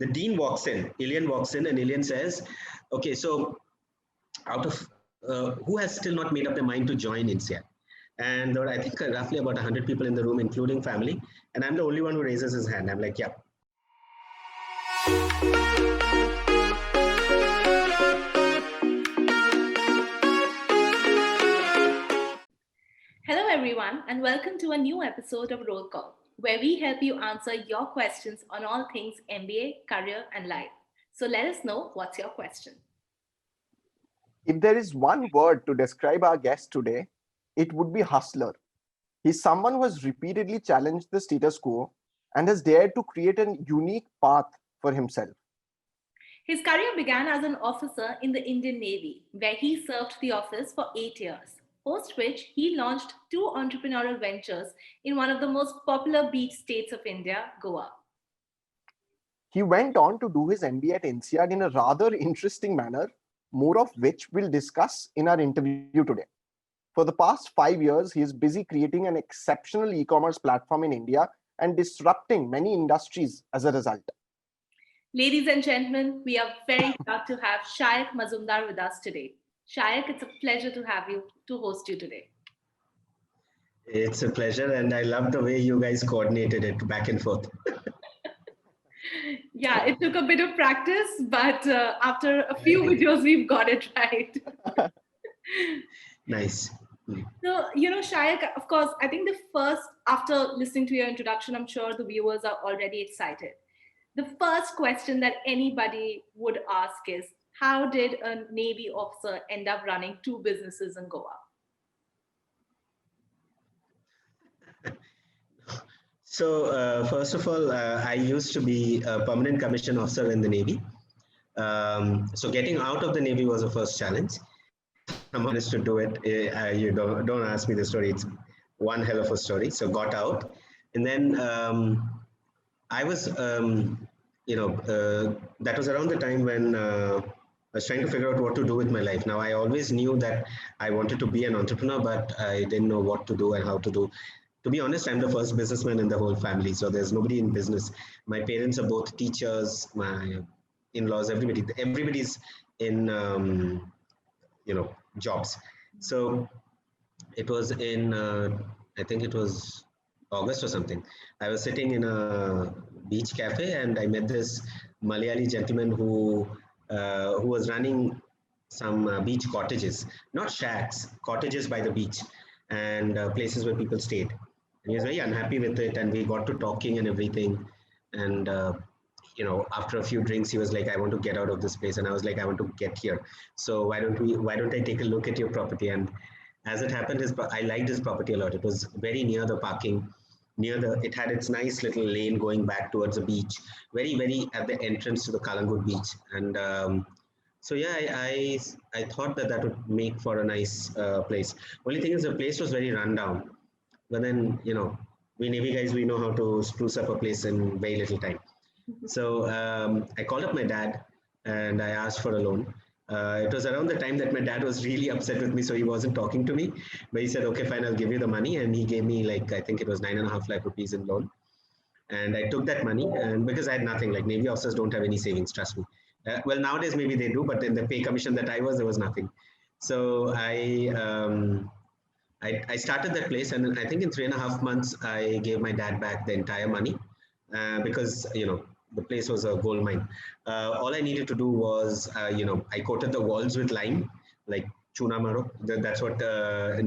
the dean walks in, Ilian walks in, and Ilian says, okay, so out of who has still not made up their mind to join INSEAD? And there were, I think, roughly about 100 people in the room, including family. And I'm the only one who raises his hand. I'm like, yeah. Hello, everyone, and welcome to a new episode of Roll Call, where we help you answer your questions on all things MBA, career, and life. So let us know what's your question. If there is one word to describe our guest today, it would be hustler. He's someone who has repeatedly challenged the status quo and has dared to create a unique path for himself. His career began as an officer in the Indian Navy, where he served the office for 8 years, post which he launched 2 entrepreneurial ventures in one of the most popular beach states of India, Goa. He went on to do his MBA at INSEAD in a rather interesting manner, more of which we'll discuss in our interview today. For the past 5 years, he is busy creating an exceptional e-commerce platform in India and disrupting many industries as a result. Ladies and gentlemen, we are very proud to have Shayak Mazumder with us today. Shayak, it's a pleasure to have you, to host you today. It's a pleasure, and I love the way you guys coordinated it back and forth. Yeah, it took a bit of practice, but after a few videos, we've got it right. Nice. So, Shayak, of course, I think after listening to your introduction, I'm sure the viewers are already excited. The first question that anybody would ask is, how did a Navy officer end up running 2 businesses in Goa? So, first of all, I used to be a permanent commissioned officer in the Navy. So getting out of the Navy was the first challenge. Someone managed to do it. You don't ask me the story. It's one hell of a story. So got out. And then I was, that was around the time when I was trying to figure out what to do with my life. Now, I always knew that I wanted to be an entrepreneur, but I didn't know what to do and how to do. To be honest, I'm the first businessman in the whole family, so there's nobody in business. My parents are both teachers, my in-laws, everybody's in, jobs. So it was in, I think it was August or something. I was sitting in a beach cafe and I met this Malayali gentleman who was running some beach cottages, not shacks, cottages by the beach and places where people stayed. And he was very unhappy with it, and we got to talking and everything. And after a few drinks, he was like, "I want to get out of this place," and I was like, "I want to get here. So why don't I take a look at your property?" And as it happened, I liked his property a lot. It was very near the parking, it had its nice little lane going back towards the beach, very, very at the entrance to the Kalangut beach. And so yeah, I thought that would make for a nice place. Only thing is the place was very rundown. But then, we Navy guys, we know how to spruce up a place in very little time. So I called up my dad and I asked for a loan. It was around the time that my dad was really upset with me, so he wasn't talking to me. But he said, "Okay, fine, I'll give you the money." And he gave me I think it was 9.5 lakh rupees in loan. And I took that money, and because I had nothing, like Navy officers don't have any savings, trust me. Well, nowadays maybe they do, but in the pay commission that I was, there was nothing. So I started that place, and I think in 3.5 months, I gave my dad back the entire money because, the place was a gold mine. All I needed to do was, I coated the walls with lime, like chuna maro. That's what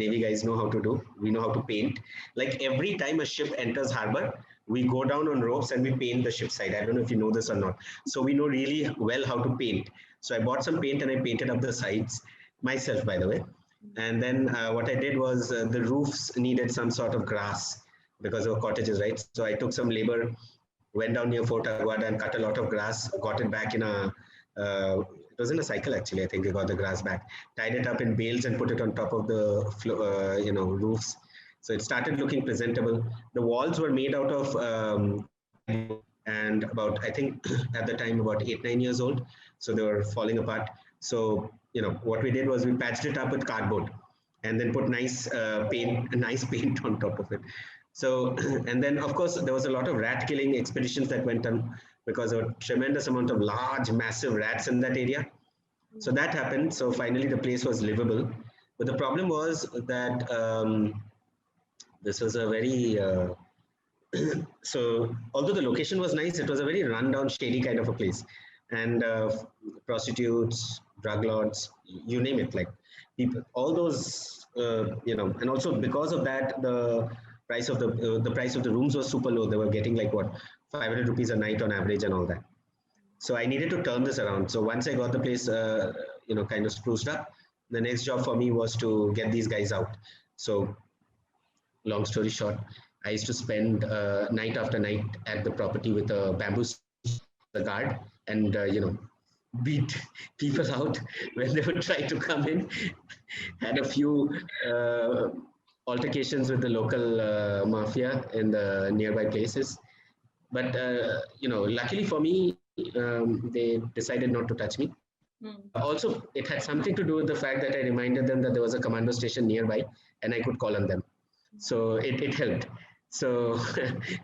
Navy guys know how to do. We know how to paint. Like every time a ship enters harbor, we go down on ropes and we paint the ship side. I don't know if you know this or not. So we know really well how to paint. So I bought some paint and I painted up the sides myself, by the way. And then what I did was the roofs needed some sort of grass because they were cottages, right? So I took some labor, went down near Fort Aguada and cut a lot of grass, got it back in it was in a cycle actually, I think I got the grass back, tied it up in bales and put it on top of the, roofs. So it started looking presentable. The walls were made out of and about, I think at the time about 8-9 years old. So they were falling apart. So, what we did was we patched it up with cardboard and then put nice paint on top of it. So, and then of course there was a lot of rat killing expeditions that went on because a tremendous amount of large, massive rats in that area. So that happened. So finally, the place was livable. But the problem was that this was a very so although the location was nice, it was a very rundown, shady kind of a place, and prostitutes, drug lords, you name it, like people, all those, and also because of that, the price of the rooms was super low. They were getting like what, 500 rupees a night on average, and all that. So I needed to turn this around. So once I got the place, kind of spruced up, the next job for me was to get these guys out. So long story short, I used to spend night after night at the property with a bamboo stick, the guard, and beat people out when they would try to come in. Had a few altercations with the local mafia in the nearby places, but luckily for me, they decided not to touch me. Also, it had something to do with the fact that I reminded them that there was a commando station nearby and I could call on them. So it helped. So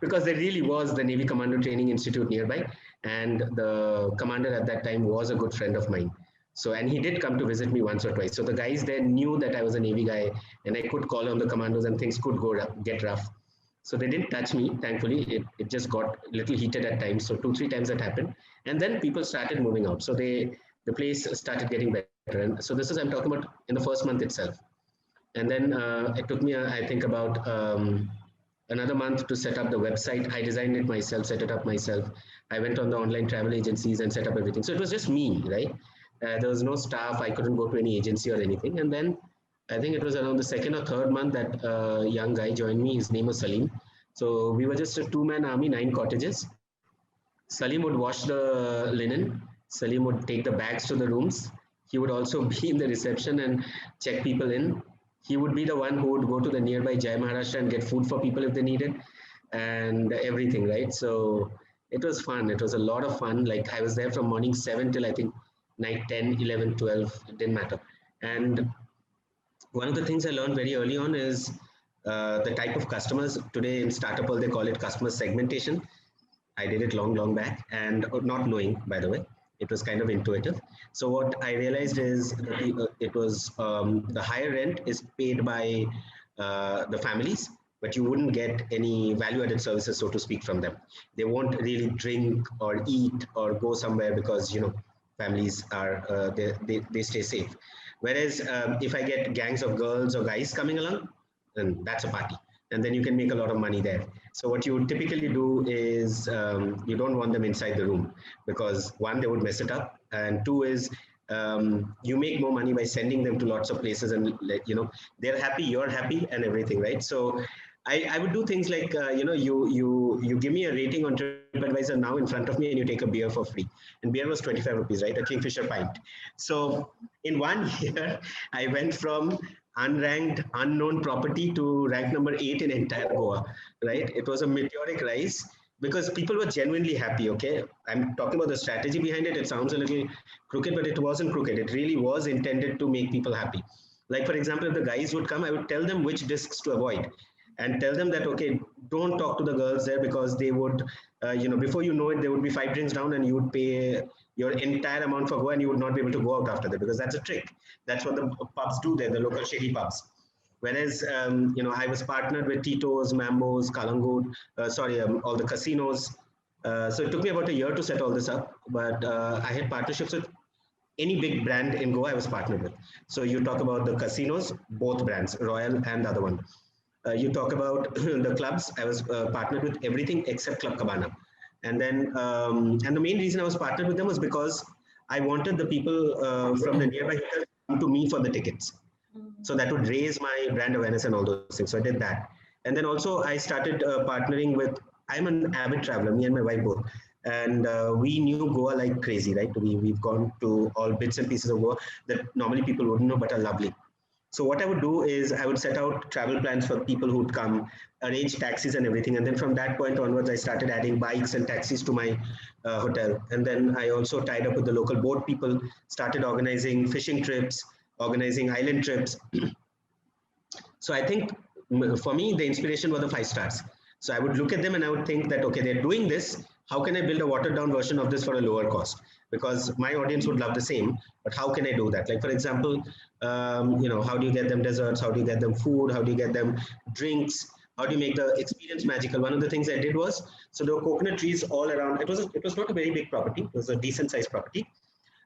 because there really was the Navy Commando Training Institute nearby, and the commander at that time was a good friend of mine. So, and he did come to visit me once or twice. So the guys there knew that I was a Navy guy and I could call on the commandos and things could get rough. So they didn't touch me, thankfully. It just got a little heated at times. So 2-3 times that happened. And then people started moving out. So the place started getting better. And so this is, I'm talking about in the first month itself. And then it took me, I think, about another month to set up the website. I designed it myself, set it up myself. I went on the online travel agencies and set up everything. So it was just me, right? There was no staff. I couldn't go to any agency or anything. And then I think it was around the second or third month that a young guy joined me. His name was Salim. So we were just a two-man army, 9 cottages. Salim would wash the linen. Salim would take the bags to the rooms. He would also be in the reception and check people in. He would be the one who would go to the nearby Jai Maharashtra and get food for people if they needed, and everything, right? So it was fun. It was a lot of fun. Like I was there from morning 7 till I think night 10, 11, 12, it didn't matter. And one of the things I learned very early on is the type of customers. Today in Startup World, they call it customer segmentation. I did it long back, and not knowing, by the way. It was kind of intuitive. So what I realized is that it was the higher rent is paid by the families, but you wouldn't get any value-added services, so to speak, from them. They won't really drink or eat or go somewhere because families are they stay safe. Whereas if I get gangs of girls or guys coming along, then that's a party, and then you can make a lot of money there. So what you would typically do is you don't want them inside the room because one, they would mess it up, and two is you make more money by sending them to lots of places, and they're happy, you're happy, and everything, right? So I would do things like you give me a rating on TripAdvisor now in front of me, and you take a beer for free. And beer was 25 rupees, right? A Kingfisher pint. So in 1 year, I went from unranked, unknown property to rank number 8 in entire Goa, right? It was a meteoric rise because people were genuinely happy, okay? I'm talking about the strategy behind it. It sounds a little crooked, but it wasn't crooked. It really was intended to make people happy. Like, for example, if the guys would come, I would tell them which discs to avoid and tell them that, okay, don't talk to the girls there because they would, before you know it, there would be 5 drinks down and you would pay your entire amount for Goa and you would not be able to go out after that because that's a trick. That's what the pubs do there, the local shady pubs. Whereas, I was partnered with Tito's, Mambo's, Kalangut, all the casinos. So it took me about a year to set all this up, but I had partnerships with any big brand in Goa I was partnered with. So you talk about the casinos, both brands, Royal and the other one. You talk about the clubs, I was partnered with everything except Club Cabana. And then, and the main reason I was partnered with them was because I wanted the people from the nearby hotels to come to me for the tickets. So that would raise my brand awareness and all those things. So I did that. And then also I started partnering with, I'm an avid traveler, me and my wife both. And we knew Goa like crazy, right? We've gone to all bits and pieces of Goa that normally people wouldn't know, but are lovely. So what I would do is I would set out travel plans for people who'd come, arrange taxis and everything. And then from that point onwards, I started adding bikes and taxis to my hotel. And then I also tied up with the local boat people, started organizing fishing trips, organizing island trips. So I think for me, the inspiration were the 5 stars. So I would look at them and I would think that, okay, they're doing this, how can I build a watered down version of this for a lower cost? Because my audience would love the same, but how can I do that? Like, for example, how do you get them desserts? How do you get them food? How do you get them drinks? How do you make the experience magical? One of the things I did was, so there were coconut trees all around. It was not a very big property. It was a decent sized property,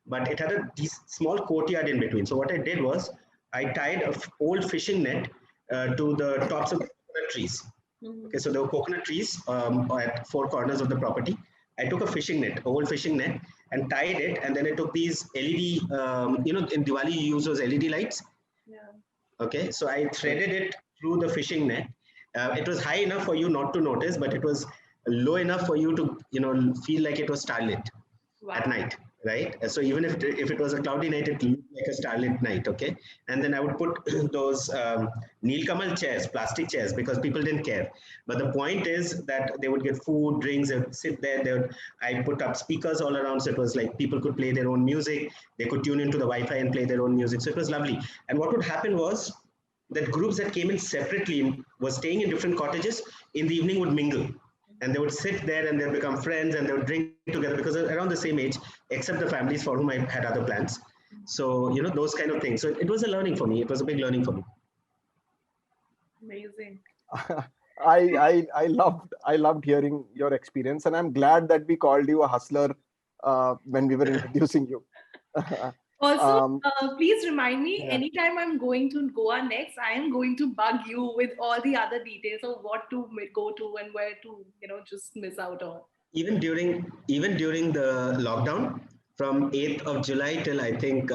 but it had a small courtyard in between. So what I did was I tied an old fishing net to the tops of the coconut trees. Okay, so there were coconut trees at four corners of the property. I took a fishing net, old fishing net, and tied it, and then I took these LED, in Diwali you use those LED lights. Yeah. Okay, so I threaded it through the fishing net. It was high enough for you not to notice, but it was low enough for you to, feel like it was starlit at night, right? So even if it was a cloudy night, it looked like a starlit night, okay? And then I would put those Nilkamal chairs, plastic chairs, because people didn't care. But the point is that they would get food, drinks, they would sit there. I put up speakers all around, so it was like people could play their own music. They could tune into the Wi-Fi and play their own music. So it was lovely. And what would happen was that groups that came in separately were staying in different cottages in the evening would mingle, and they would sit there and they'd become friends and they would drink together because they're around the same age, except the families for whom I had other plans. So, those kind of things. So it was a learning for me. It was a big learning for me. Amazing. I loved hearing your experience, and I'm glad that we called you a hustler when we were introducing you. Also, please remind me, anytime I'm going to Goa next, I am going to bug you with all the other details of what to go to and where to, just miss out on. Even during the lockdown, from 8th of July till I think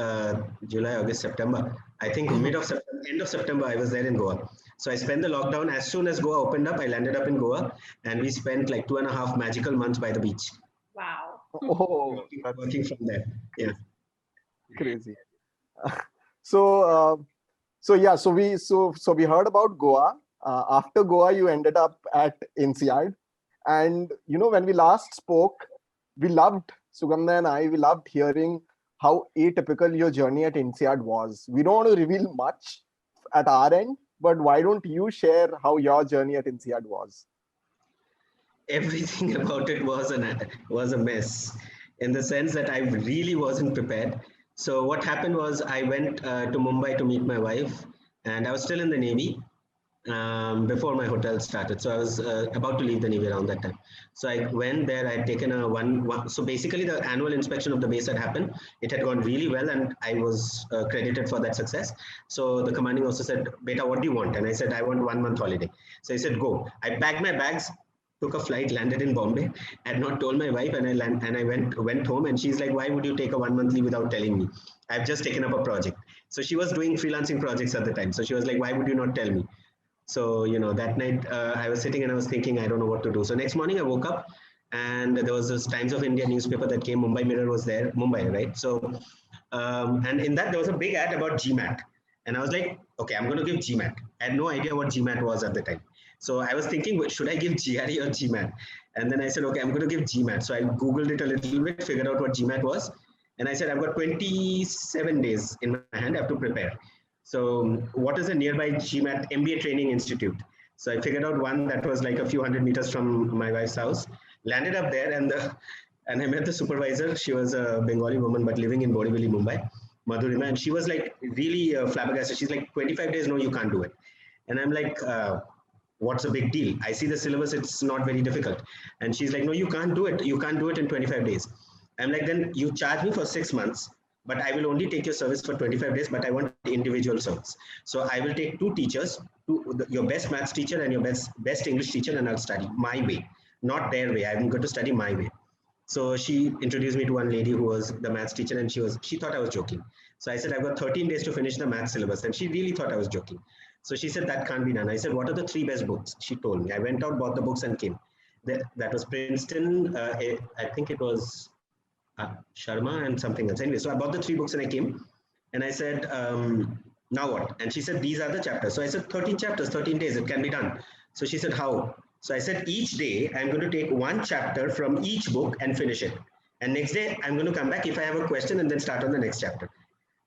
July, August, September, I think end of September, I was there in Goa. So I spent the lockdown. As soon as Goa opened up, I landed up in Goa, and we spent like 2.5 magical months by the beach. Wow. Working from there. Yeah. Crazy. So we heard about Goa. After Goa, you ended up at INSEAD, and when we last spoke, we loved hearing how atypical your journey at INSEAD was. We don't want to reveal much at our end, but why don't you share how your journey at INSEAD was? Everything about it was a mess, in the sense that I really wasn't prepared. So what happened was I went to Mumbai to meet my wife, and I was still in the Navy before my hotel started. So I was about to leave the Navy around that time. So I went there. I had taken so basically the annual inspection of the base had happened. It had gone really well, and I was credited for that success. So the commanding officer said, "Beta, what do you want?" And I said, "I want 1 month holiday." So he said, "Go." I packed my bags, took a flight, landed in Bombay. I had not told my wife, and I went home, and she's like, "Why would you take a 1 month leave without telling me? I've just taken up a project." So she was doing freelancing projects at the time. So she was like, "Why would you not tell me?" So, that night I was sitting and I was thinking, I don't know what to do. So next morning I woke up, and there was this Times of India newspaper that came. Mumbai Mirror was there, Mumbai, right? So, and in that there was a big ad about GMAT. And I was like, okay, I'm going to give GMAT. I had no idea what GMAT was at the time. So I was thinking, should I give GRE or GMAT? And then I said, okay, I'm going to give GMAT. So I Googled it a little bit, figured out what GMAT was. And I said, I've got 27 days in my hand, I have to prepare. So what is a nearby GMAT MBA training institute? So I figured out one that was like a few hundred meters from my wife's house, landed up there, and I met the supervisor. She was a Bengali woman, but living in Borivali, Mumbai, Madhurima. And she was like really flabbergasted. She's like, 25 days, no, you can't do it. And I'm like, what's the big deal? I see the syllabus, it's not very difficult. And she's like, no, you can't do it. You can't do it in 25 days. I'm like, then you charge me for 6 months, but I will only take your service for 25 days, but I want individual service. So I will take 2 teachers, your best maths teacher and your best English teacher, and I'll study my way, not their way. I'm going to study my way. So she introduced me to one lady who was the maths teacher, and she thought I was joking. So I said, I've got 13 days to finish the math syllabus. And she really thought I was joking. So she said, that can't be done. I said, what are the 3 best books? She told me. I went out, bought the books, and came. That was Princeton. I think it was Sharma and something else. Anyway, so I bought the 3 books and I came, and I said, now what? And she said, these are the chapters. So I said, 13 chapters, 13 days, it can be done. So she said, how? So I said, each day I'm going to take 1 chapter from each book and finish it. And next day I'm going to come back if I have a question and then start on the next chapter.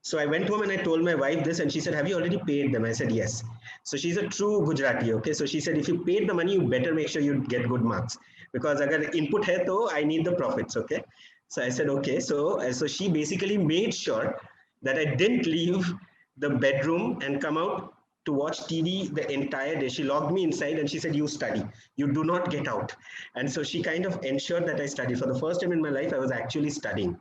So I went home and I told my wife this, and she said, have you already paid them? I said, yes. So she's a true Gujarati. Okay. So she said, if you paid the money, you better make sure you get good marks, because agar input hai to I need the profits. Okay. So I said, okay. So she basically made sure that I didn't leave the bedroom and come out to watch TV the entire day. She locked me inside and she said, you study, you do not get out. And so she kind of ensured that I studied. For the first time in my life, I was actually studying.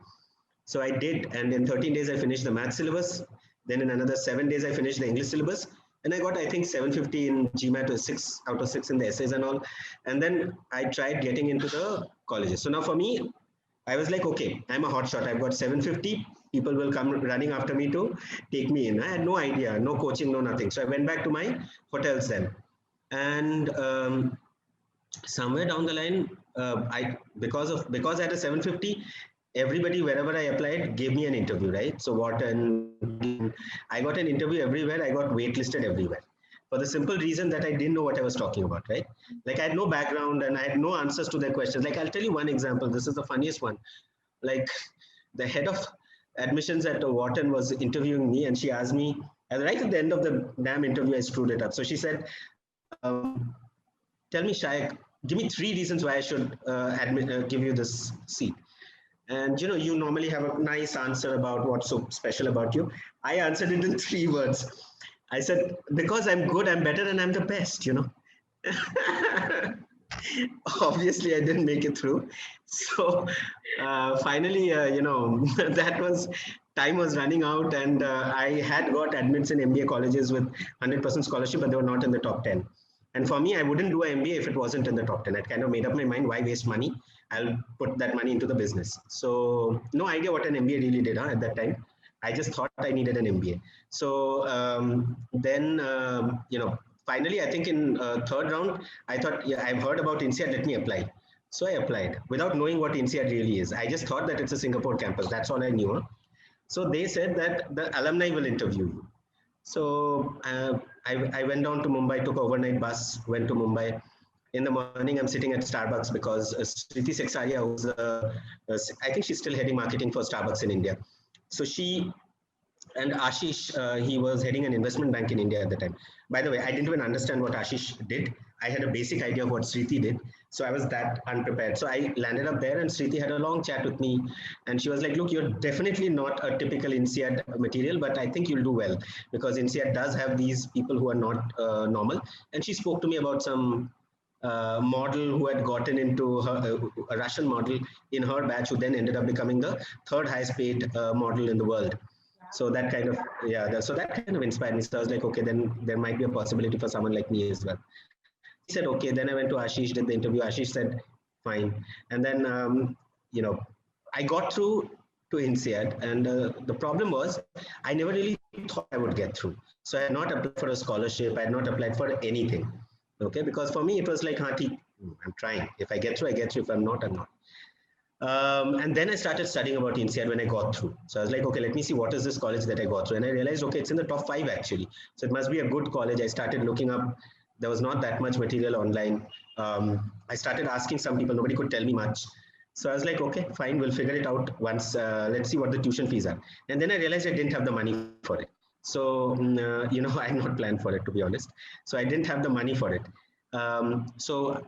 So I did, and in 13 days I finished the math syllabus. Then in another 7 days I finished the English syllabus, and I got I think 750 in GMAT, or 6 out of 6 in the essays and all. And then I tried getting into the colleges. So now for me, I was like, okay, I'm a hot shot. I've got 750. People will come running after me to take me in. I had no idea, no coaching, no nothing. So I went back to my hotels then, and somewhere down the line, because I had a 750, everybody wherever I applied gave me an interview, right? So I got an interview everywhere. I got waitlisted everywhere for the simple reason that I didn't know what I was talking about, right? Like I had no background and I had no answers to their questions. Like I'll tell you one example. This is the funniest one. Like the head of admissions at Wharton was interviewing me, and she asked me, and right at the end of the damn interview, I screwed it up. So she said, tell me, Shayak, give me 3 reasons why I should give you this seat. And you normally have a nice answer about what's so special about you. I answered it in 3 words. I said, because I'm good, I'm better, and I'm the best, Obviously, I didn't make it through. So finally, that was time was running out, and I had got admits in MBA colleges with 100% scholarship, but they were not in the top 10. And for me, I wouldn't do an MBA if it wasn't in the top 10. I'd kind of made up my mind, why waste money? I'll put that money into the business. So no idea what an MBA really did at that time. I just thought I needed an MBA. So then, finally, I think in third round, I thought, yeah, I've heard about INSEAD, let me apply. So I applied without knowing what INSEAD really is. I just thought that it's a Singapore campus. That's all I knew. So they said that the alumni will interview you. So I went down to Mumbai, took overnight bus, went to Mumbai. In the morning, I'm sitting at Starbucks because Sriti Seksaria, who's I think she's still heading marketing for Starbucks in India. So she and Ashish, he was heading an investment bank in India at the time. By the way, I didn't even understand what Ashish did. I had a basic idea of what Sriti did. So I was that unprepared. So I landed up there and Sriti had a long chat with me. And she was like, look, you're definitely not a typical INSEAD material, but I think you'll do well because INSEAD does have these people who are not normal. And she spoke to me about some model who had gotten into a Russian model in her batch, who then ended up becoming the third highest paid model in the world. So that kind of, so that kind of inspired me. So I was like, okay, then there might be a possibility for someone like me as well. She said, okay. Then I went to Ashish, did the interview. Ashish said, fine. And then, I got through to INSEAD. And the problem was, I never really thought I would get through. So I had not applied for a scholarship. I had not applied for anything. Okay. Because for me, it was like, I'm trying. If I get through, I get through. If I'm not, I'm not. And then I started studying about INSEAD when I got through. So I was like, okay, let me see what is this college that I got through. And I realized, okay, it's in the top 5 actually. So it must be a good college. I started looking up. There was not that much material online. I started asking some people. Nobody could tell me much. So I was like, okay, fine. We'll figure it out once. Let's see what the tuition fees are. And then I realized I didn't have the money for it. So, I had not planned for it, to be honest. So I didn't have the money for it. So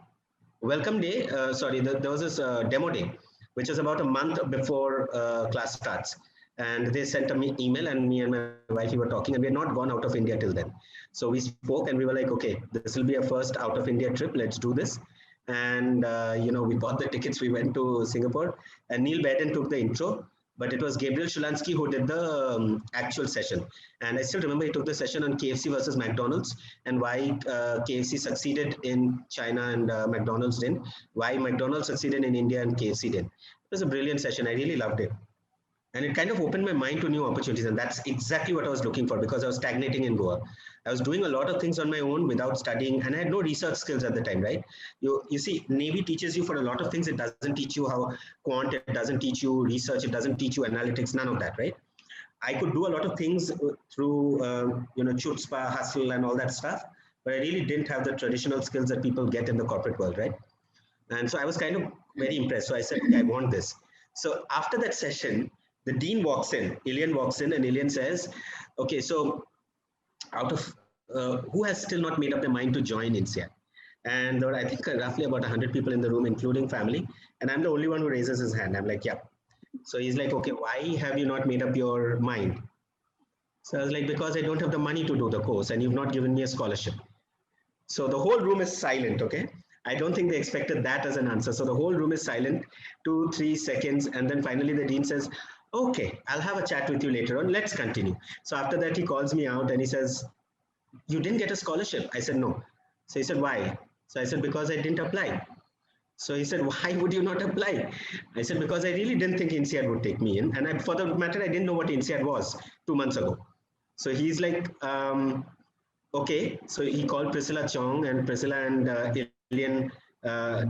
welcome day. There was this demo day, which is about a month before class starts. And they sent me email, and me and my wife, we were talking, and we had not gone out of India till then. So we spoke and we were like, okay, this will be a first out of India trip. Let's do this. And, we bought the tickets. We went to Singapore, and Neil Baden took the intro, but it was Gabriel Shulansky who did the actual session. And I still remember he took the session on KFC versus McDonald's and why KFC succeeded in China and McDonald's didn't, why McDonald's succeeded in India and KFC didn't. It was a brilliant session. I really loved it. And it kind of opened my mind to new opportunities. And that's exactly what I was looking for because I was stagnating in Goa. I was doing a lot of things on my own without studying, and I had no research skills at the time, right? You see, Navy teaches you for a lot of things. It doesn't teach you how quant, it doesn't teach you research, it doesn't teach you analytics, none of that, right? I could do a lot of things through, chutzpah, hustle and all that stuff, but I really didn't have the traditional skills that people get in the corporate world, right? And so I was kind of very impressed. So I said, okay, I want this. So after that session, the dean walks in, Ilian walks in, and Ilian says, okay, so out of who has still not made up their mind to join INSEAD? And there were, I think, roughly about 100 people in the room, including family. And I'm the only one who raises his hand. I'm like, yeah. So he's like, okay, why have you not made up your mind? So I was like, because I don't have the money to do the course and you've not given me a scholarship. So the whole room is silent, okay? I don't think they expected that as an answer. So the whole room is silent, 2, 3 seconds. And then finally the dean says, okay, I'll have a chat with you later on. Let's continue. So after that, he calls me out and he says, you didn't get a scholarship. I said, no. So he said, why? So I said, because I didn't apply. So he said, why would you not apply? I said, because I really didn't think INSEAD would take me in. And I, for the matter, I didn't know what INSEAD was 2 months ago. So he's like, okay. So he called Priscilla Chong, and Priscilla and Ilian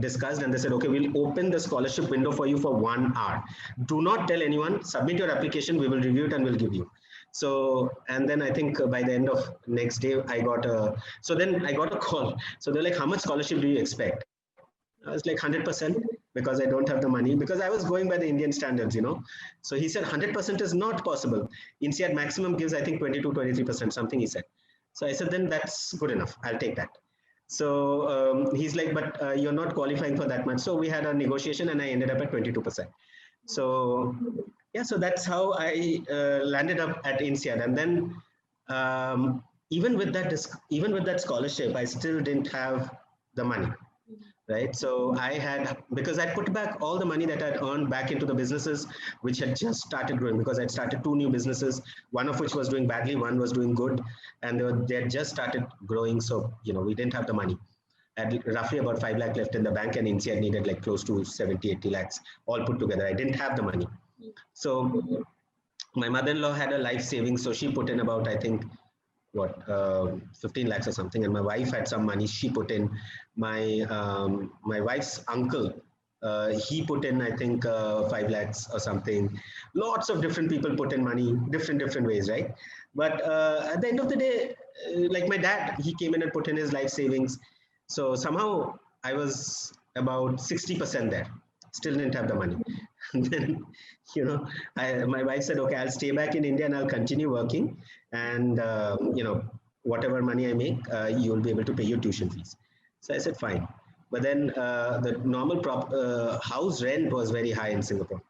discussed, and they said, okay, we'll open the scholarship window for you for 1 hour. Do not tell anyone, submit your application, we will review it and we'll give you. So, and then I think by the end of next day, I got a call. So they're like, how much scholarship do you expect? I was like 100% because I don't have the money, because I was going by the Indian standards, you know. So he said 100% is not possible. INSEAD maximum gives, I think, 22-23%, something he said. So I said, then that's good enough. I'll take that. So he's like, but you're not qualifying for that much. So we had a negotiation and I ended up at 22%. So yeah, so that's how I landed up at INSEAD. And then even with that scholarship, I still didn't have the money. Right. So I had, because I put back all the money that I'd earned back into the businesses, which had just started growing, because I'd started 2 new businesses, one of which was doing badly, one was doing good, and they had just started growing. So, you know, we didn't have the money. I had roughly about 5 lakh left in the bank, and INSEAD needed like close to 70-80 lakhs all put together. I didn't have the money. So my mother-in-law had a life savings. So she put in about, I think, 15 lakhs or something, and my wife had some money she put in. My wife's uncle, he put in, I think, 5 lakhs or something. Lots of different people put in money, different ways, right? But at the end of the day, like my dad, he came in and put in his life savings. So somehow I was about 60% there, still didn't have the money. And then, you know, my wife said, okay, I'll stay back in India and I'll continue working. And, you know, whatever money I make, you will be able to pay your tuition fees. So I said, fine. But then the normal house rent was very high in Singapore.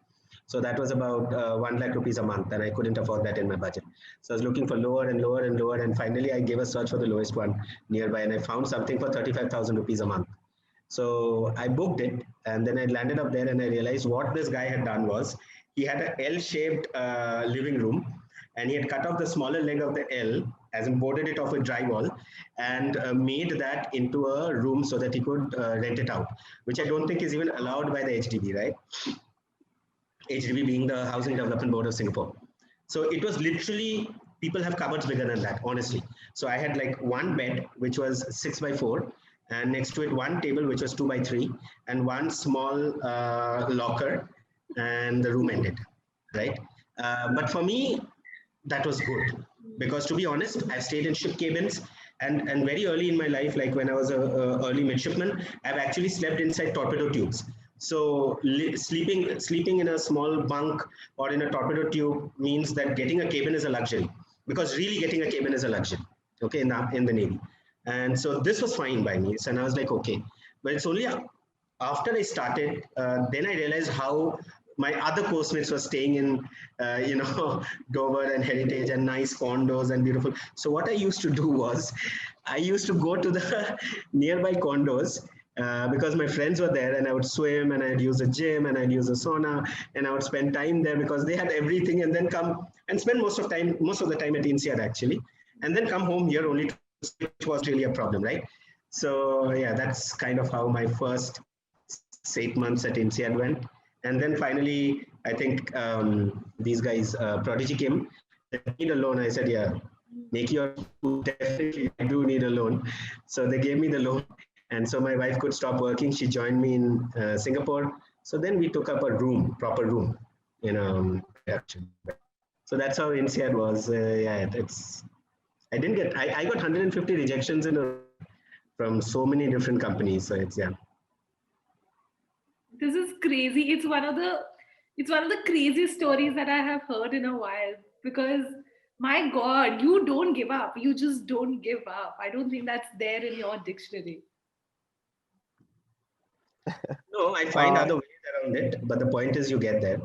So that was about 1 lakh rupees a month, and I couldn't afford that in my budget. So I was looking for lower and lower and lower. And finally, I gave a search for the lowest one nearby, and I found something for 35,000 rupees a month. So I booked it, and then I landed up there, and I realized what this guy had done was he had an L-shaped living room, and he had cut off the smaller leg of the L, as in boarded it off with drywall, and made that into a room so that he could rent it out, which I don't think is even allowed by the HDB, right? HDB being the Housing Development Board of Singapore. So it was literally, people have cupboards bigger than that, honestly. So I had like one bed, which was 6x4, and next to it, one table, which was 2x3, and one small locker, and the room ended, right? But for me, that was good, because to be honest, I've stayed in ship cabins, and very early in my life, like when I was a early midshipman, I've actually slept inside torpedo tubes. So sleeping in a small bunk or in a torpedo tube means that getting a cabin is a luxury, because really getting a cabin is a luxury, okay, in the Navy. And so this was fine by me. So, and I was like, okay. But it's only after I started, then I realized how my other course mates were staying in, you know, Dover and Heritage and nice condos and beautiful. So what I used to do was, I used to go to the nearby condos, because my friends were there, and I would swim, and I'd use a gym, and I'd use a sauna, and I would spend time there because they had everything, and then come and spend most of the time at INSEAD actually, and then come home here only to sleep, which was really a problem, right? So yeah, that's kind of how my first 8 months at INSEAD went. And then finally, I think these guys, Prodigy came, they need a loan. I said, yeah, make your, definitely, I do need a loan. So they gave me the loan. And so my wife could stop working. She joined me in Singapore. So then we took up a room, proper room, in production. So that's how INSEAD was. Yeah, I didn't get, I got 150 rejections from so many different companies. So it's, yeah. This is crazy. It's one of the craziest stories that I have heard in a while, because my God, you don't give up. You just don't give up. I don't think that's there in your dictionary. No, I find Uh, other ways around it, but the point is you get there.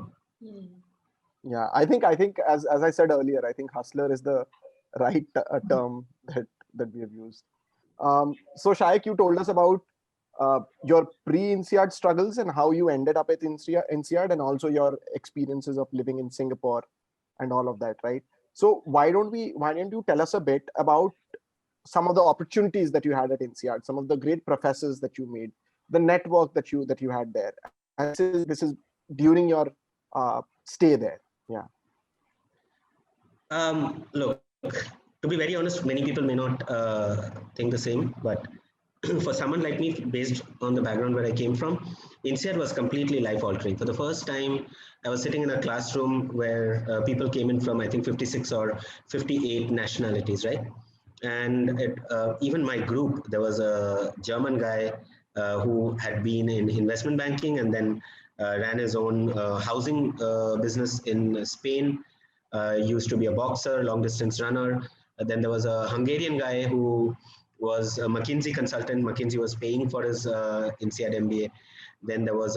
yeah, I think as I said earlier, I think hustler is the right term that we have used. So Shayak, you told us about your pre-INSEAD struggles and how you ended up at INSEAD, and also your experiences of living in Singapore and all of that, right? So why don't you tell us a bit about some of the opportunities that you had at INSEAD, some of the great professors that you made, the network that you had there, and this is during your stay there. Yeah. Look, to be very honest, many people may not think the same, but for someone like me, based on the background where I came from, INSEAD was completely life altering. For the first time, I was sitting in a classroom where people came in from, I think, 56 or 58 nationalities, right? And even my group, there was a German guy who had been in investment banking and then ran his own housing business in Spain. Used to be a boxer, long distance runner. Then there was a Hungarian guy who was a McKinsey consultant. McKinsey was paying for his INSEAD MBA. Then there was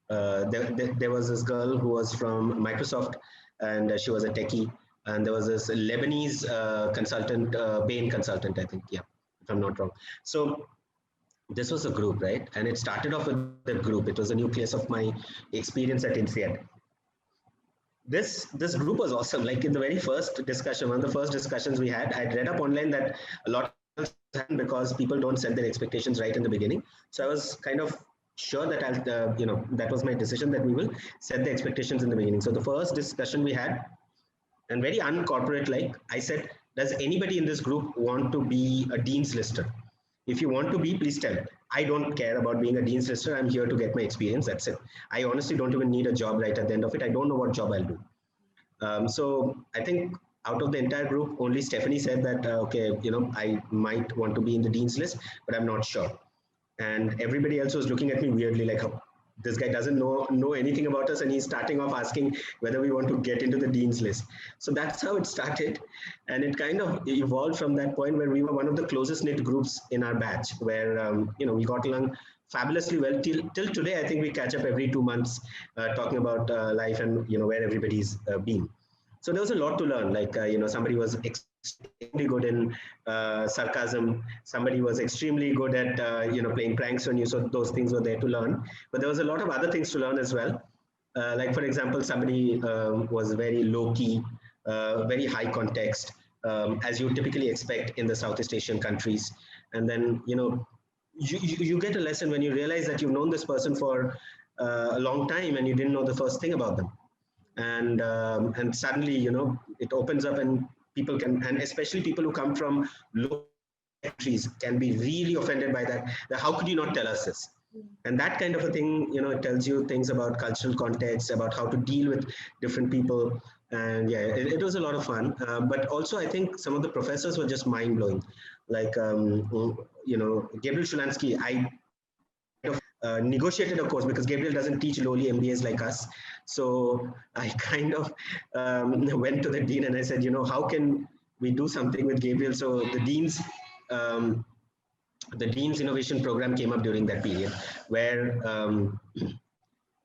there was this girl who was from Microsoft, and she was a techie. And there was this Lebanese consultant, Bain consultant, I think, yeah, if I'm not wrong. So this was a group, right? And it started off with a group. It was a nucleus of my experience at INSEAD. This group was awesome. Like in the very first discussion, one of the first discussions we had, I'd read up online that a lot of happen because people don't set their expectations right in the beginning. So I was kind of sure that that was my decision, that we will set the expectations in the beginning. So the first discussion we had, and very uncorporate like, I said, does anybody in this group want to be a dean's lister? If you want to be, please tell. I don't care about being a dean's lister. I'm here to get my experience. That's it. I honestly don't even need a job right at the end of it. I don't know what job I'll do. So I think out of the entire group, only Stephanie said that, okay, I might want to be in the dean's list, but I'm not sure. And everybody else was looking at me weirdly, like, this guy doesn't know anything about us, and he's starting off asking whether we want to get into the dean's list. So that's how it started, and it kind of evolved from that point, where we were one of the closest knit groups in our batch, where we got along fabulously well till today. I think we catch up every 2 months, talking about life and where everybody's been. So there was a lot to learn. Like somebody was extremely good in sarcasm. Somebody was extremely good at playing pranks on you. So those things were there to learn. But there was a lot of other things to learn as well. Like for example, somebody was very low key, very high context, as you typically expect in the Southeast Asian countries. And then you get a lesson when you realize that you've known this person for a long time and you didn't know the first thing about them. And suddenly it opens up, and people can, and especially people who come from low countries, can be really offended by that. How could you not tell us this? And that kind of a thing, it tells you things about cultural context, about how to deal with different people. And yeah, it was a lot of fun. But also I think some of the professors were just mind-blowing. Like Gabriel Shulansky, I negotiated a course, because Gabriel doesn't teach lowly MBAs like us. So I kind of went to the dean and I said, how can we do something with Gabriel? So the dean's innovation program came up during that period, where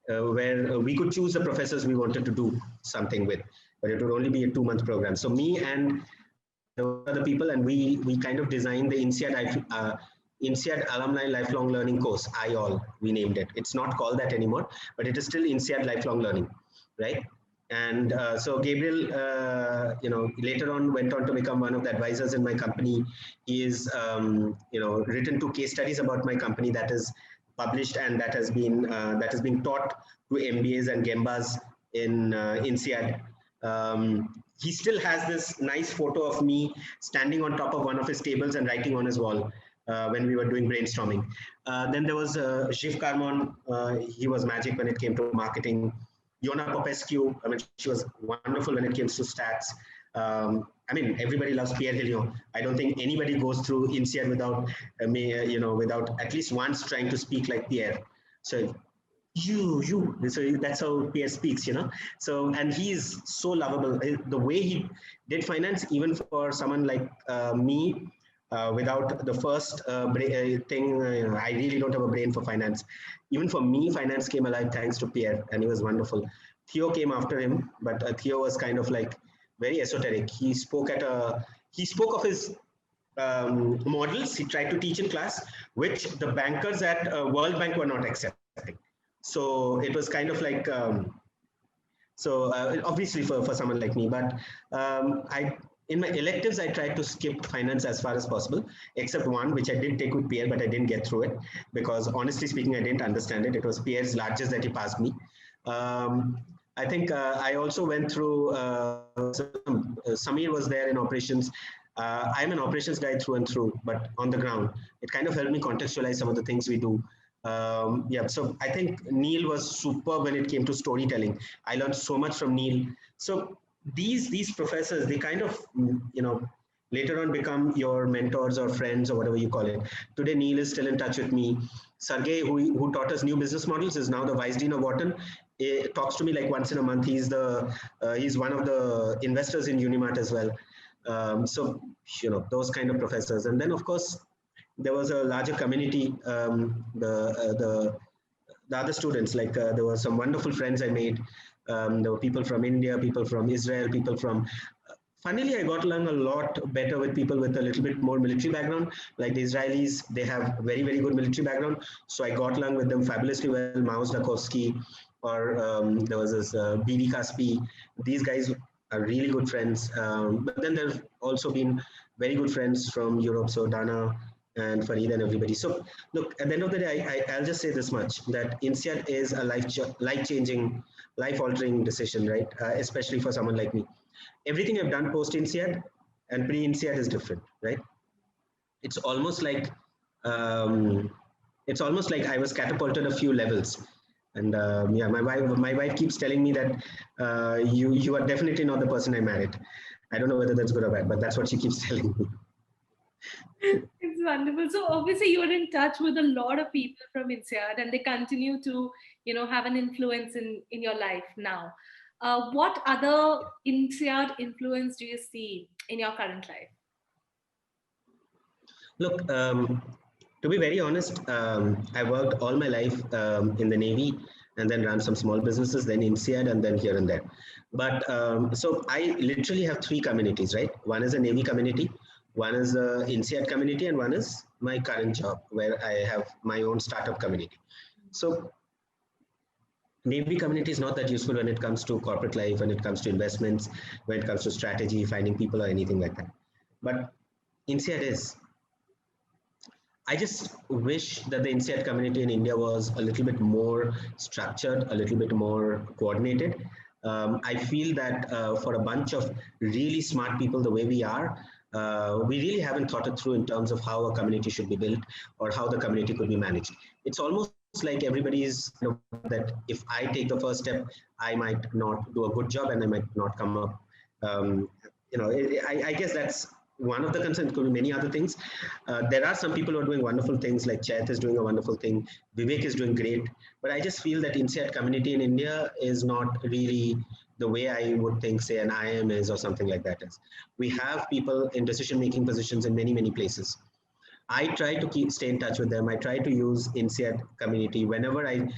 we could choose the professors we wanted to do something with, but it would only be a 2-month program. So me and there were other people, and we kind of designed the INSEAD Alumni Lifelong Learning course, IAL, we named it. It's not called that anymore, but it is still INSEAD Lifelong Learning, right? And so Gabriel, later on went on to become one of the advisors in my company. He is, written 2 case studies about my company that is published, and that has been taught to MBAs and Gembas in INSEAD. He still has this nice photo of me standing on top of one of his tables and writing on his wall when we were doing brainstorming. Then there was Shiv Carmon. He was magic when it came to marketing. Yona Popescu, I mean, she was wonderful when it came to stats. I mean, everybody loves Pierre Hillion. I don't think anybody goes through INSEAD without without at least once trying to speak like Pierre. So you. So that's how Pierre speaks, So, and he's so lovable. The way he did finance, even for someone like me, Without the first thing, I really don't have a brain for finance. Even for me, finance came alive thanks to Pierre, and he was wonderful. Theo came after him, but Theo was kind of like very esoteric. He spoke of his models he tried to teach in class, which the bankers at World Bank were not accepting. So it was kind of like obviously for someone like me, but I in my electives I tried to skip finance as far as possible, except one which I did take with Pierre, but I didn't get through it because honestly speaking, I didn't understand it. It was Pierre's largest that he passed me. Um, I think I also went through. Samir was there in operations. I'm an operations guy through and through, but on the ground, it kind of helped me contextualize some of the things we do. Yeah, so I think Neil was super when it came to storytelling. I learned so much from Neil. So these professors, they kind of later on become your mentors or friends or whatever you call it. Today, Neil is still in touch with me. Sergey, who taught us new business models, is now the vice dean of Wharton. He talks to me like once in a month. He's one of the investors in Unimart as well. So those kind of professors, and then of course there was a larger community. The other students, like there were some wonderful friends I made. There were people from India, people from Israel, people from. Funnily, I got along a lot better with people with a little bit more military background. Like the Israelis, they have very, very good military background. So I got along with them fabulously well. Maoz Dakovsky, or there was this BD Kaspi. These guys are really good friends. But then there's also been very good friends from Europe. So Dana and Farid and everybody. So look, at the end of the day, I'll just say this much, that INSEAD is a life-changing, life-altering decision, right? Especially for someone like me. Everything I've done post INSEAD and pre INSEAD is different, right? It's almost like um, I was catapulted a few levels. And yeah, my wife keeps telling me that you are definitely not the person I married. I don't know whether that's good or bad, but that's what she keeps telling me. It's wonderful. So obviously you're in touch with a lot of people from INSEAD and they continue to, have an influence in your life now. What other INSEAD influence do you see in your current life? Look, to be very honest, I worked all my life in the Navy and then ran some small businesses, then INSEAD, and then here and there. But so I literally have three communities, right? One is a Navy community, one is the INSEAD community, and one is my current job where I have my own startup community. So Navy community is not that useful when it comes to corporate life, when it comes to investments, when it comes to strategy, finding people or anything like that. But INSEAD is. I just wish that the INSEAD community in India was a little bit more structured, a little bit more coordinated. I feel that for a bunch of really smart people, the way we are, we really haven't thought it through in terms of how a community should be built or how the community could be managed. It's almost like everybody's that if I take the first step, I might not do a good job and I might not come up. Um, I guess that's one of the concerns. Could be many other things. There are some people who are doing wonderful things, like Chet is doing a wonderful thing, Vivek is doing great, but I just feel that INSEAD community in India is not really the way I would think, say, an IIM is or something like that is. We have people in decision-making positions in many, many places. I try to stay in touch with them. I try to use INSEAD community whenever I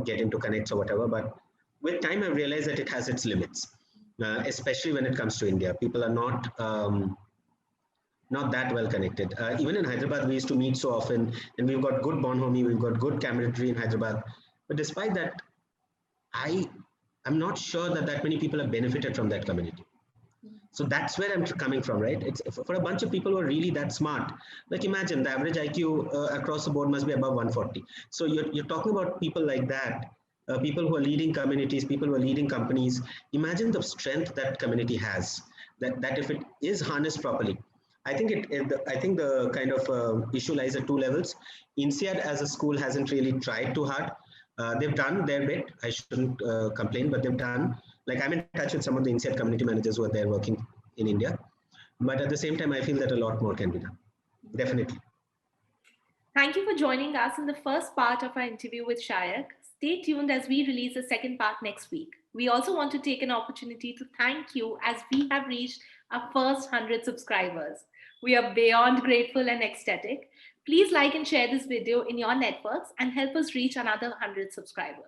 get into connects or whatever, but with time I realize that it has its limits, especially when it comes to India. People are not that well connected. Even in Hyderabad, we used to meet so often, and we've got good bonhomie, we've got good camaraderie in Hyderabad. But despite that, I am not sure that many people have benefited from that community. So that's where I'm coming from, right? It's for a bunch of people who are really that smart. Like imagine the average IQ across the board must be above 140. So you're talking about people like that, people who are leading communities, people who are leading companies. Imagine the strength that community has. That if it is harnessed properly, I think the kind of issue lies at two levels. INSEAD as a school hasn't really tried too hard. They've done their bit. I shouldn't complain, but they've done. Like I'm in touch with some of the INSEAD community managers who are there working in India. But at the same time, I feel that a lot more can be done. Definitely. Thank you for joining us in the first part of our interview with Shayak. Stay tuned as we release the second part next week. We also want to take an opportunity to thank you as we have reached our first 100 subscribers. We are beyond grateful and ecstatic. Please like and share this video in your networks and help us reach another 100 subscribers.